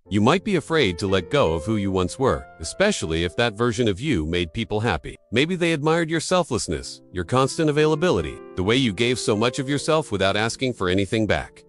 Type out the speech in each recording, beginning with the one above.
You might be afraid to let go of who you once were, especially if that version of you made people happy. Maybe they admired your selflessness, your constant availability, the way you gave so much of yourself without asking for anything back.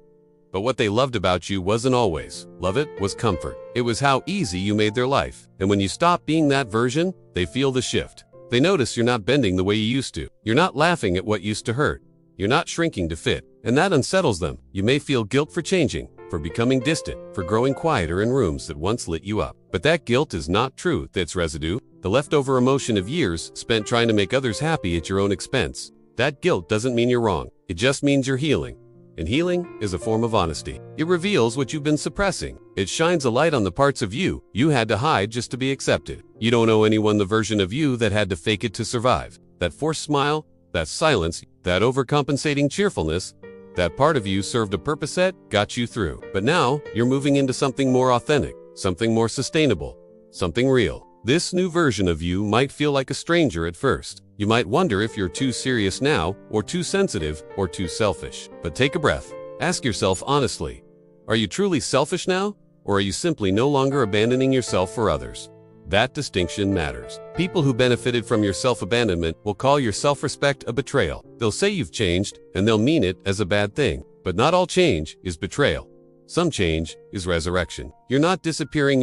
But what they loved about you wasn't always love, it was comfort. It was how easy you made their life. And when you stop being that version, they feel the shift. They notice you're not bending the way you used to. You're not laughing at what used to hurt. You're not shrinking to fit. And that unsettles them. You may feel guilt for changing, for becoming distant, for growing quieter in rooms that once lit you up. But that guilt is not truth, it's residue, the leftover emotion of years spent trying to make others happy at your own expense. That guilt doesn't mean you're wrong. It just means you're healing. And healing is a form of honesty. It reveals what you've been suppressing. It shines a light on the parts of you had to hide just to be accepted. You don't owe anyone the version of you that had to fake it to survive. That forced smile, that silence, that overcompensating cheerfulness, that part of you served a purpose that got you through. But now, you're moving into something more authentic, something more sustainable, something real. This new version of you might feel like a stranger at first. You might wonder if you're too serious now, or too sensitive, or too selfish. But take a breath. Ask yourself honestly, are you truly selfish now, or are you simply no longer abandoning yourself for others? That distinction matters. People who benefited from your self-abandonment will call your self-respect a betrayal. They'll say you've changed, and they'll mean it as a bad thing. But not all change is betrayal. Some change is resurrection. You're not disappearing,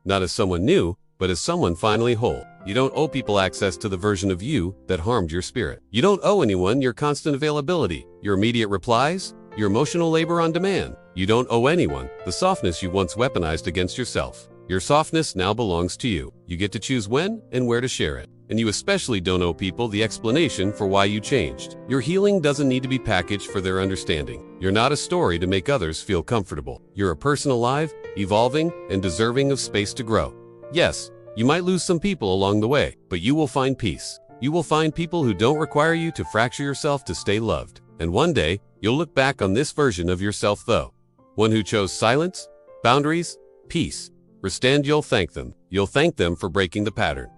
not as someone new, but as someone finally whole. You don't owe people access to the version of you that harmed your spirit. You don't owe anyone your constant availability, your immediate replies, your emotional labor on demand. You don't owe anyone the softness you once weaponized against yourself. Your softness now belongs to you. You get to choose when and where to share it. And you especially don't owe people the explanation for why you changed. Your healing doesn't need to be packaged for their understanding. You're not a story to make others feel comfortable. You're a person alive, evolving, and deserving of space to grow. Yes, you might lose some people along the way, but you will find peace. You will find people who don't require you to fracture yourself to stay loved. And one day, you'll look back on this version of yourself though. One who chose silence, boundaries, peace. Stand, you'll thank them. You'll thank them for breaking the pattern,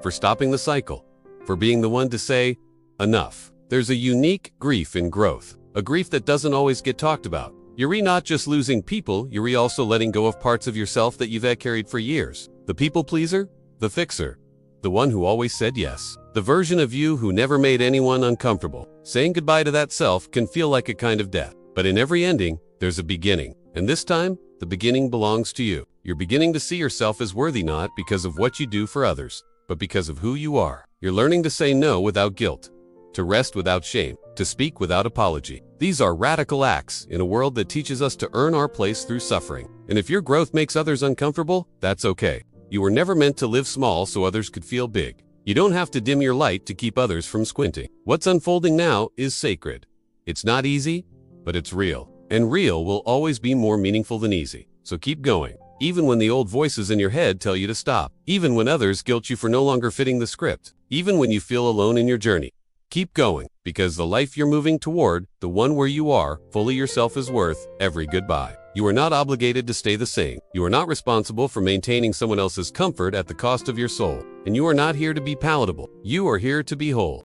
for stopping the cycle, for being the one to say, enough. There's a unique grief in growth, a grief that doesn't always get talked about. You're not just losing people, you're also letting go of parts of yourself that you've carried for years. The people pleaser, the fixer, the one who always said yes. The version of you who never made anyone uncomfortable. Saying goodbye to that self can feel like a kind of death. But in every ending, there's a beginning. And this time, the beginning belongs to you. You're beginning to see yourself as worthy not because of what you do for others, but because of who you are. You're learning to say no without guilt, to rest without shame, to speak without apology. These are radical acts in a world that teaches us to earn our place through suffering. And if your growth makes others uncomfortable, that's okay. You were never meant to live small so others could feel big. You don't have to dim your light to keep others from squinting. What's unfolding now is sacred. It's not easy, but it's real. And real will always be more meaningful than easy. So keep going. Even when the old voices in your head tell you to stop. Even when others guilt you for no longer fitting the script. Even when you feel alone in your journey. Keep going, because the life you're moving toward, the one where you are, fully yourself, is worth every goodbye. You are not obligated to stay the same. You are not responsible for maintaining someone else's comfort at the cost of your soul. And you are not here to be palatable. You are here to be whole.